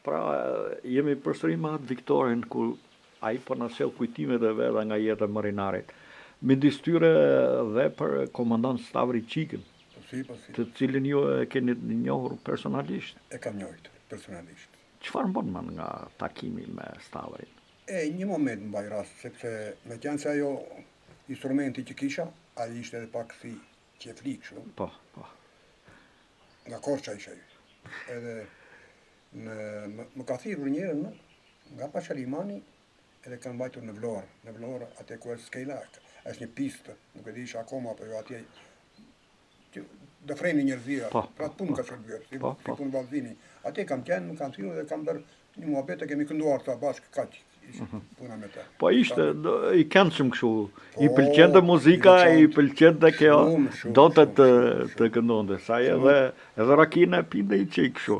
Pra, jemi përsëri me atë Viktorin, ku ai po na sjell kujtimet e veta nga jeta e marinarit. Midis tyre dhe për komandant Stavri Çikën, të cilin ju e keni njohur personalisht. E kam njohur personalisht. Çfarë bën man nga takimi me Stavrin? Një moment në mbaj rast, sepse me qenë se ajo instrumenti që kisha, ai ishte edhe pak si qeflik, shumë. Po. Nga Korça isha ju. Edhe më ka thirrur njëherë nga Pashalimani, edhe kanë mbajtur në Vlorë. Në Vlorë, atë ku është skela, është një pistë, nuk e di isha akoma, apo jo atje do freni njerëzia, pra të punë ka shërbyer, si punë vallëzimi. Atje kam qenë, më kanë thirrur dhe kam bërë një muhabet e kemi kënduar ta bashkë kaq. Puna me ta. Po ishte i këndshëm kështu. I pëlqente muzika, i pëlqente kjo do të këndonte. Sa edhe rakinë e pinte i çik kështu.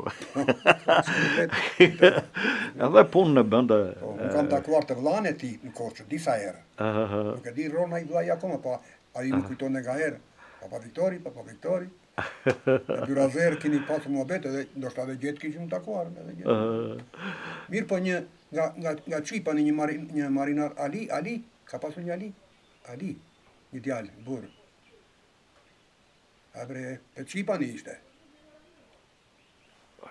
Edhe punën e bënte. Më kanë takuar të vllain e tij në Korçë disa herë. Nuk e di rrona i vllai akoma, po ai më kujton nga herë. Papa Viktori. Në Byrazer keni pasur muhabet edhe ndoshta edhe gjetë kishim takuar edhe gjetë. Mirë, po nga Çipani një marinar Ali, ka pasur një Ali, një djalë, burr. Abre pe Çipani ishte.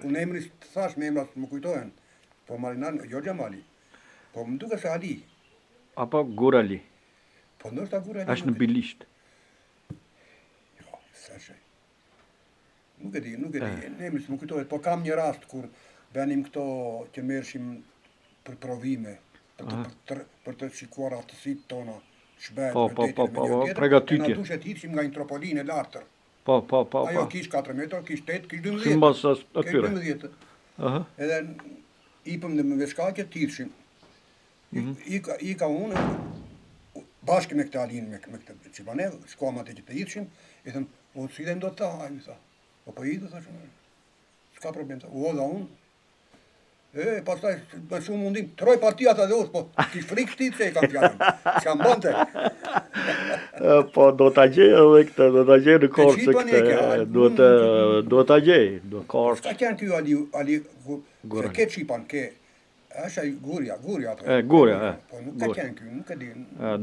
Unë emri të thash me emrat më kujtohen. Po marinar Gjorgja Mali. Po më duket se Ali. Apo Gurali. Po ndoshta Gurali. Është në Bilisht. Nuk e di, emri s'më kujtohet, po kam një rast kur benim këto që merrshim për provime, për të shikuar aftësitë tona, shbet, pregatitje. Na dushet hirshim nga një tropolinë e lartër. Po. Ajo kish 4 metra, kish 8, kish 12. Simbas atyre. 12. Edhe ipëm në veshkaqe të hirshim. Ika unë bashkë me këtë Alin, me këtë Çipanev, shkojmë atë që të hirshim, i them, o si dhe ndo të ta, mi tha. Po i dhe, thashë, s'ka problem, u odha unë. Pastaj, me shumë mundim, troj partia të dhe osë, po kish frikë shtit se i kam fjallën, s'kam bënte. Po, do t'a gjej edhe këtë, do t'a gjej në Korçë këtë, do t'a gjej, në Korçë. S'ka qenë kjo Ali, se ke Çipan, ke, është ai Gurja atë. Gurja, Po nuk ka qenë ky, nuk e di.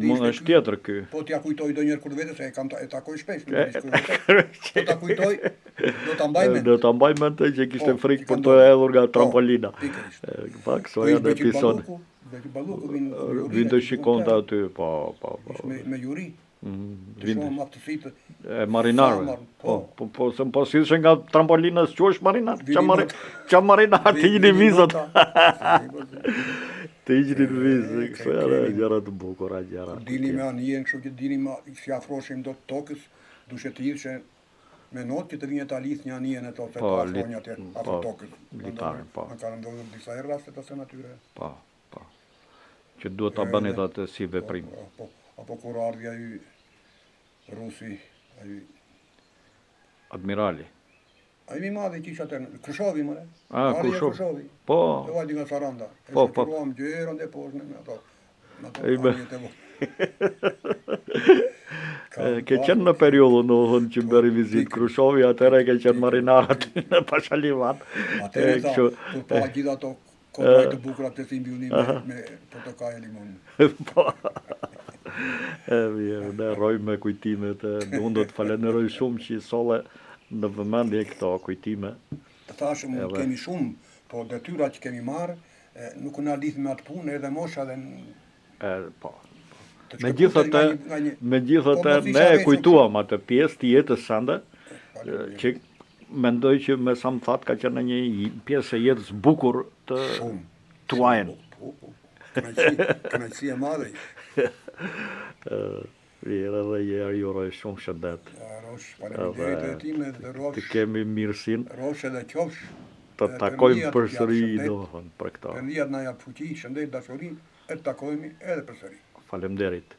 Mund është tjetër ky. Po t'ja kujtoj ndonjëherë kur vetë se e takoj shpesh, po ta kujtoj, do ta mbaj mend. Do ta mbaj mend që kishte frikë për të hedhur nga trampolina. Pak so janë episod. Vinte shikonte aty, po. Me juri. Shumë aftësitë. Marinarëve. Po si ishe nga trampolina s'quhesh marinar? Qa marinar të iqni vizat? Të iqni në vizë, kështu janë gjëra të bukura, gjëra. Dini me anijen, kështu që dini si afroshim do të tokës, dushe të irë që me notë që të vinje të alith një anijen e to, se të afronja të afro tokës. Litarën, po. Në kanë ndodhur disa herë rastet asë natyre. Po. Që duhet ta bënit atë si veprim. Apo kur ardhja ju Rusi, Admirali. A i mi madhe që isha të Krshovi, mëre. Krshovi. Po. E vajdi nga Saranda. Po. E shkiruam gjërën dhe poshme me ato. Ke qenë në periodën në hënë që bëri vizit Krshovi, atëre ke qenë marinarat në Pashaliman. Atëre ta, kur pa gjitha ato kodaj të bukra të simbjuni me portokaj e limon. Po. Ne rojmë me kujtimet, unë do të falenderoj shumë që i sole në vëmendje këto kujtime. Të thashëm, kemi shumë, po detyra që kemi marë, nuk na lidh me atë punë edhe mosha dhe... Po. Megjithatë, ne e kujtuam atë pjesë të jetës sande, që mendoj që me sa më thatë ka qenë një pjesë e jetës bukur të tuajnë. Kënaqësi e madhe. Vjerë dhe jërë juroj shumë shëndet. Rosh, faleminderit e time dhe Rosh. Të kemi mirësin. Rosh edhe qofsh. Të takojmë përsëri dohën për këto. Përndijat na japë fuqi, shëndet, dashuri, e të takojmë edhe përsëri. Faleminderit.